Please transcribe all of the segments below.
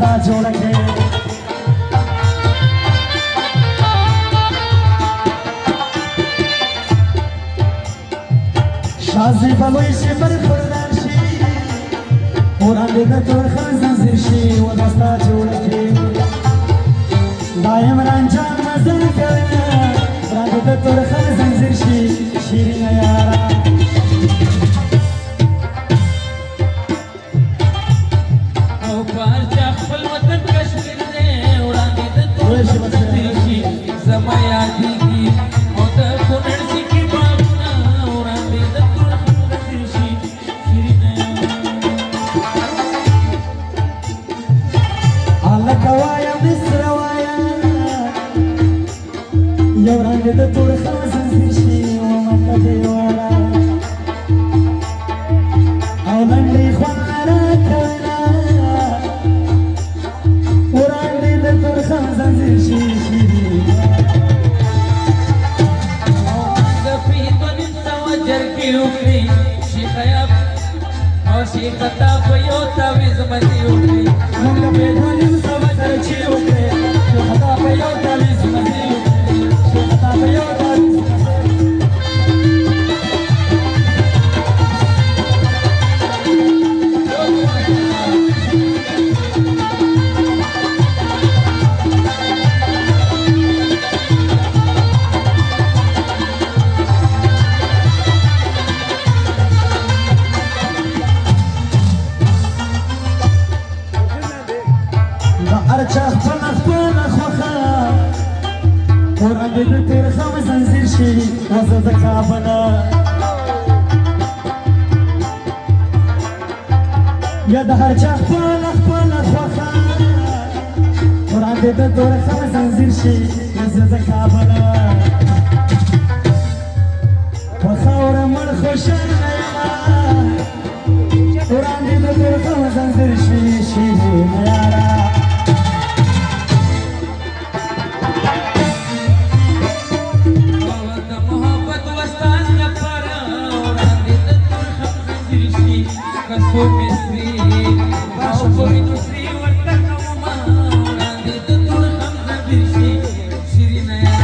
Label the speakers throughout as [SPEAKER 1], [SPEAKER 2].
[SPEAKER 1] वस्ता जोड़ के शाजी बलोई से पर खुर्दाशी और अंधेरा तोड़ खान जिरशी वस्ता जोड़ के दायम रंजा मजन करना अंधेरा तोड़ खान जिरशी शीरीन यारा يا دهر جخبان أخبان أخوخا قرآن ديدا دور خمس انزير شي يزيد كابنا وخاور من خوشن نيما قرآن ديدا دور خمس انزير شي شيرين يارا محبت وستاز نفارا قرآن ديدا دور خمس انزير شي كسو مصري कोई दूसरी वर्तक उमा दे तो दूर हम नबी श्री नया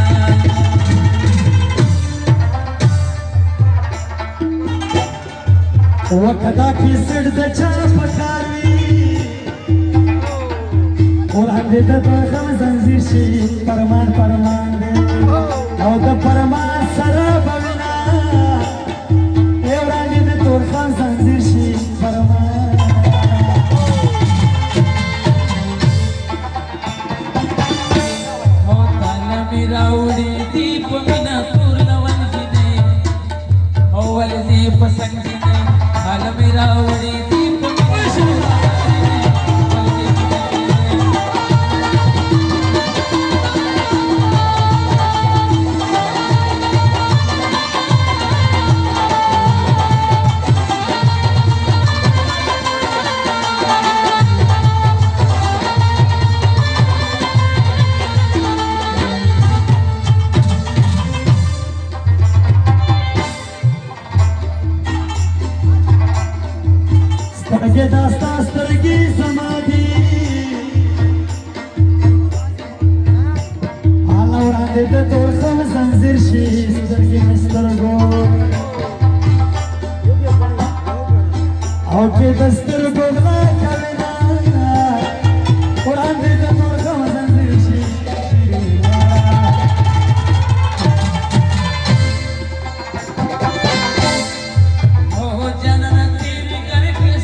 [SPEAKER 1] वो कदा की सिर दे पकारी और हम दे तो हम जंजीर शी परमान परमान दे और तो परमान सरा बगना ये रानी दे तो हम जंजीर शी परमान राउडी दीप मिना पूर्णवन जिने अव्वल जी पसंद जिने हाल में राउडी दीप ये दास्ता स्तरगी समाधि आला और आंधे ते तोड़ सम जंजीर शी स्तरगी मिस्तरगो आओ के दस्तरगो गला कलना और आंधे ते तोड़ सम जंजीर शी ओ जनन तेरी घर के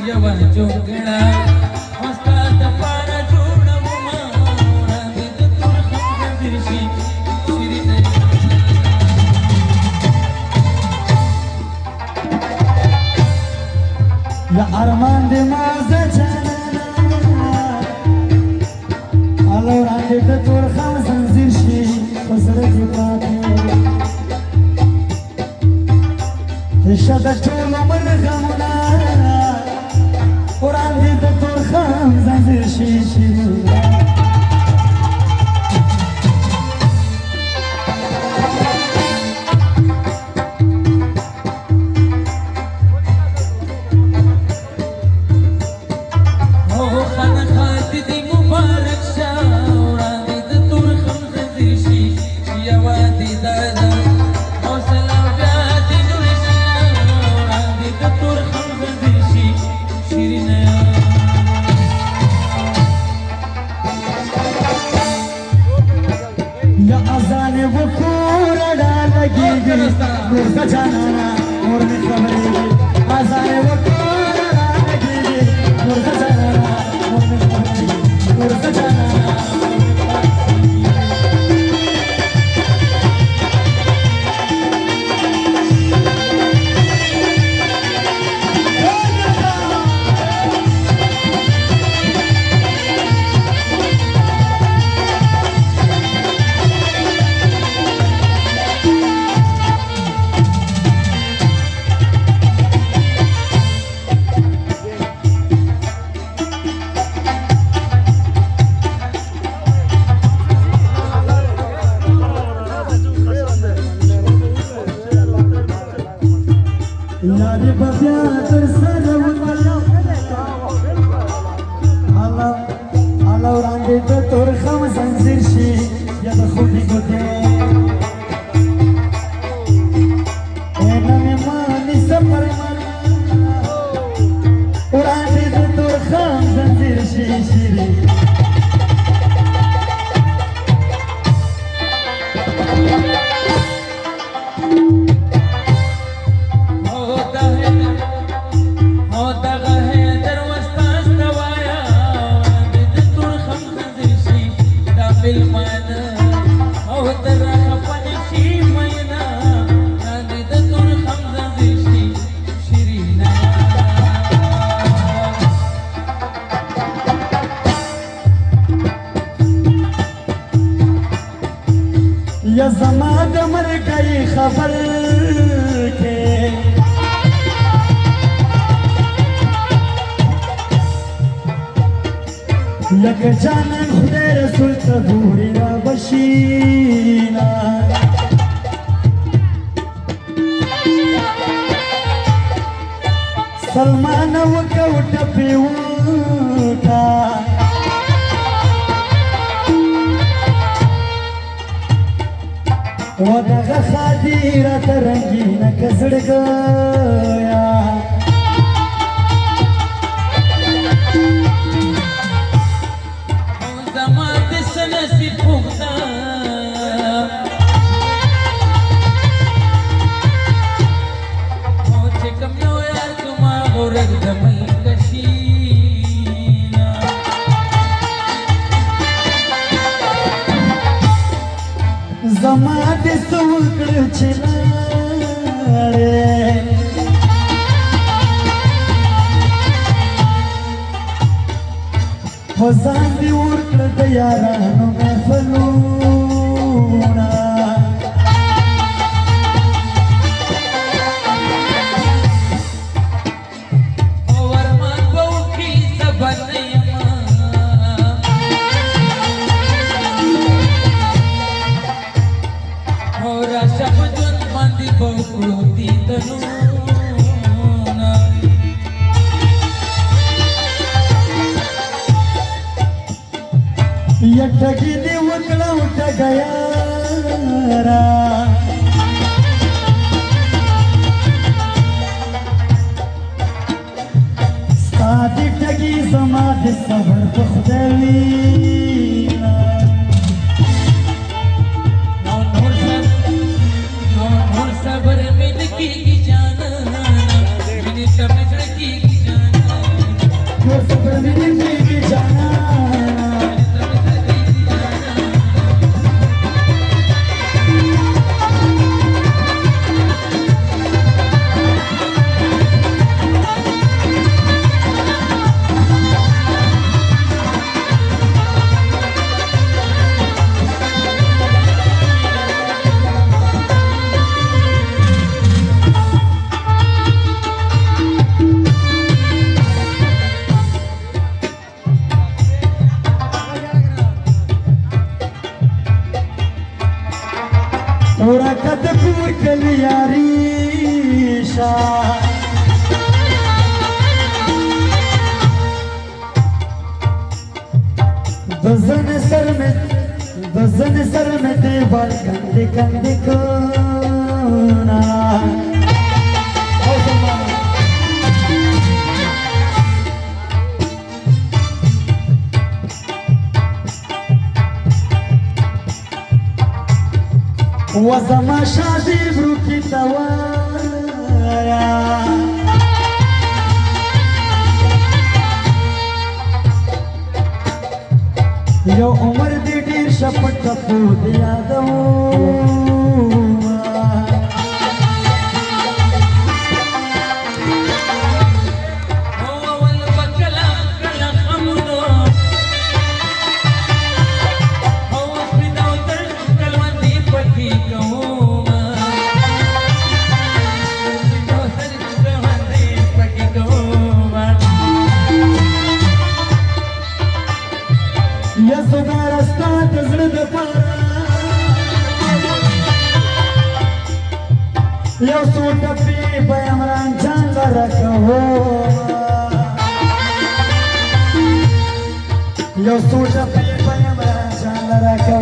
[SPEAKER 1] यवन जोगड़ा मस्ताद पारा जोड़ मुमा दिद तुर खम दिरशी श्री ने या अरमान दे माज़ जाना आलो रांदे दिद तुर खम दिरशी फसर की बात है शद चोलो मर गमना قرآن دي دكتور خام زنزير شيشي
[SPEAKER 2] بیا در سره وکړم حالا وړاندې د تورخم زنځیر شي یا د خوږې ګوتې نمې ما نیسه پرمانه وړاندې د تورخم زنځیر شي شیرې یا زما د مرګي خبر کې لکه جانان خدای رسول ته ګوري را بشینا سلمان وکوټه پیوټا ودغه خادیره ترنګینه کزړګیا
[SPEAKER 1] زما د سنسي پوښتا او چې کوم یو یار کومه غورځ د مې کشینا
[SPEAKER 2] زما د سوکړ چلاړې خو ځان دې ورکړ د یارانو محفلونه
[SPEAKER 1] او ارمان به وکړي صبر نه یمه او راشه په ژوند باندې به وکړو دیدنونه
[SPEAKER 2] یا ټګي دې وکړه ټګه یاره ستا دې ټګي زما د صبر په خدای وینا
[SPEAKER 1] نور صبر مې نه کېږي جانانه مینې ته مې زړه کېږي جانانه
[SPEAKER 2] نور صبر مې نه کېږي جانانه ورکت کور کلی یاری شا دزن سر میں دیوال کندے کندے کونا وزما شادی برو کی توایا یو عمر دی ډیر شپټ ټپو دی یادو یو څو ټپې په عمران جان रखो यो सूट पे जान रखो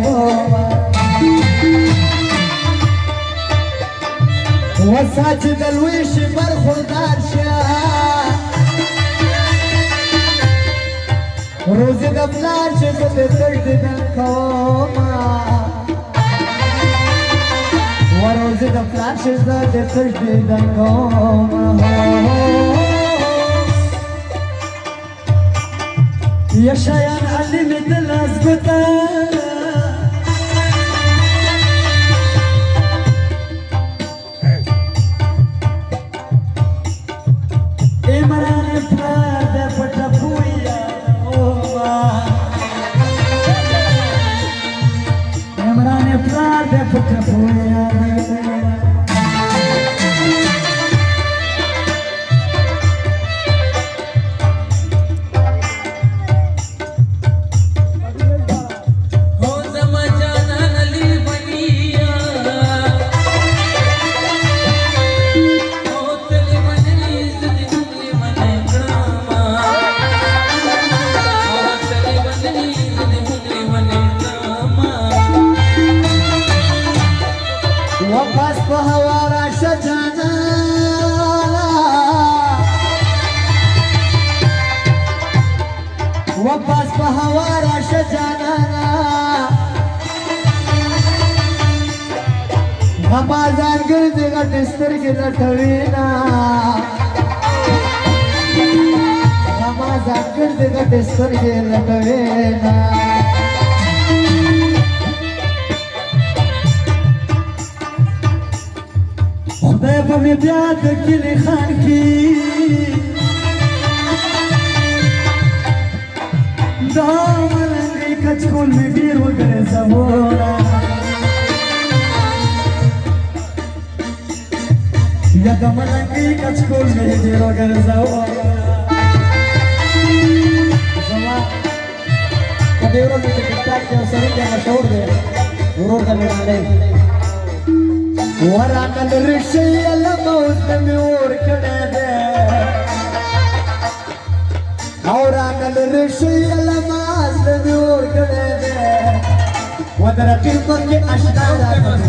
[SPEAKER 2] وساعة دلويش برخوردار شاه روزي دبلار شبت تجد دلكوما وروزي دبلار شبت تجد دلكوما يا شيان علمت الأزبطان वापस पहवारा सजाना वापस पहवारा सजाना हमाजान गिरदे का डिस्तर के लटवीना हमाजान गिरदे का डिस्तर के लटवीना خدای می بیا د کلی خان کی دا ملنګي کچکول می ډیر وګره زمورا یا دا ملنګي کچکول می ډیر وګره زمورا زما کله ورځ کې ټاک کې سره کې مشهور دی ورور د میړانه وراکل رشي لموت دمور کړه دې اوراکل رشي لماز دمور کړه دې ودرکې پکې اشنا وراکل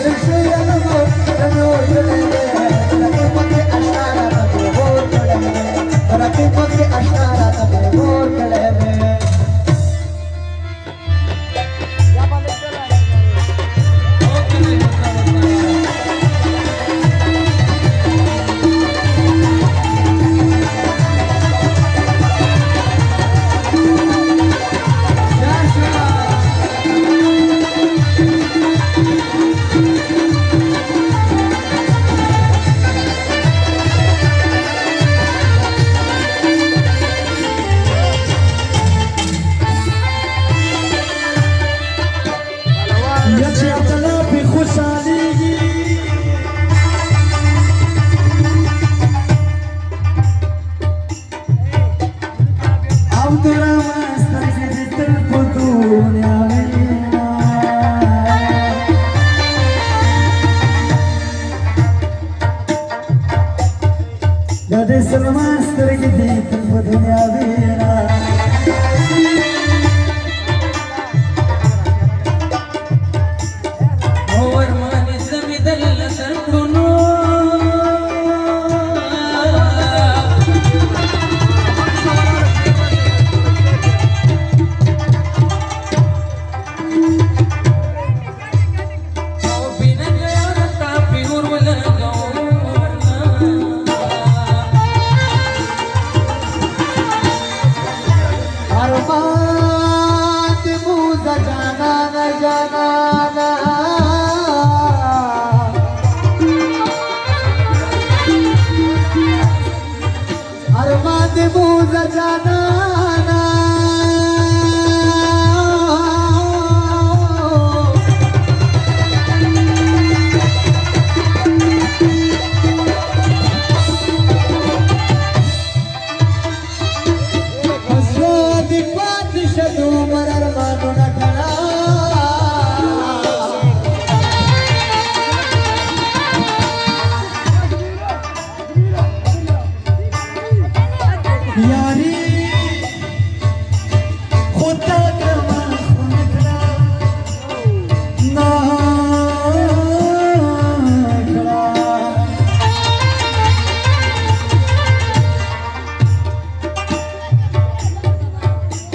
[SPEAKER 2] رشي لموت دمور کړه دې ودرکې پکې اشنا دمور کړه دې ودرکې پکې اشنا دمور کړه دې سلمان سترګې دې تل په دنیا وینا
[SPEAKER 1] اور مانې زمیدل تر کړونو او بنا گیا تا پیور ولګو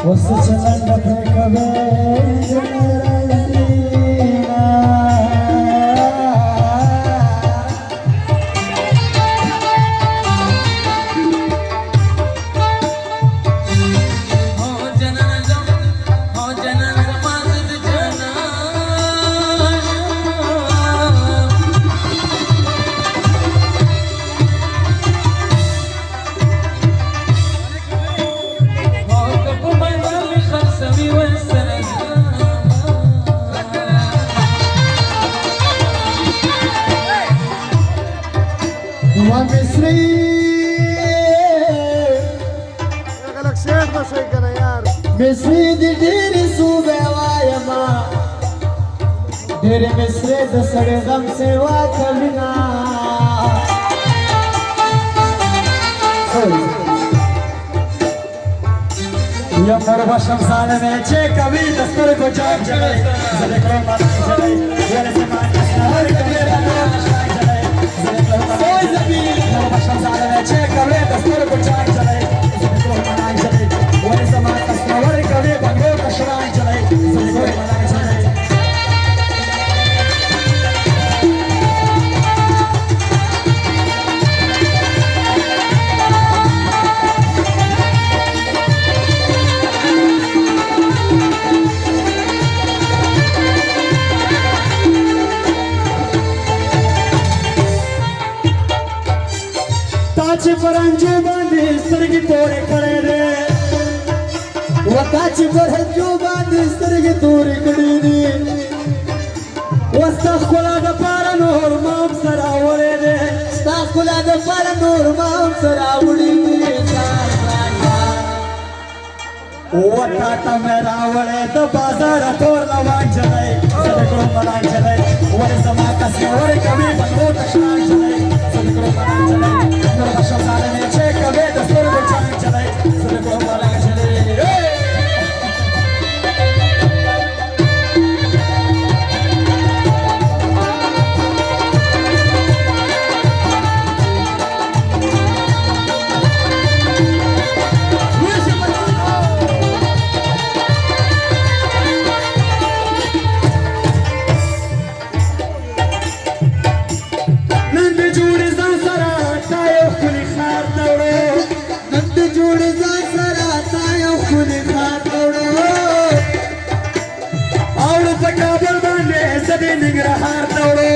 [SPEAKER 2] وسط چلنگ پھینکوے جنرازینا
[SPEAKER 1] हो जनन जम हो जनन जमाजद जना हो कबू मैदान खरसवी
[SPEAKER 2] ومصري
[SPEAKER 3] غلط شعر ما شي کنه یار
[SPEAKER 2] مصري دي ډېرې صوبې وایما ډېرې مصري د سړي غم سیوا کوینا یا مروا شمسانه مې چې کوي د سترګو جام چلای زه د کړم ماته چلای ولې سما هر کله راځي چلای زه د کړم سوي زبي مروا شمسانه مې چې کوي د سترګو جام چلای زه د کړم ماته چلای ولې سما تصور کوي بنګو کشران چلای زه د کړم ماته چلای ताची परंजू बांधी सरगी तोरे खड़े रे वो ताची परंजू बांधी सरगी तोरे खड़े रे वो सखुला द पारा नूर माम सरावरे रे सखुला द पारा नूर माम सरावड़ी रे वो टाटा में रावड़े तो बाजार तोर लवान चले सदको मलान चले वो समा का सिवर कभी बनो तशान चले सदको मलान चले नूर शमसाले में चे कभी दस्तूर को चांद चले सदको मलान चले निग्रहार दौड़ो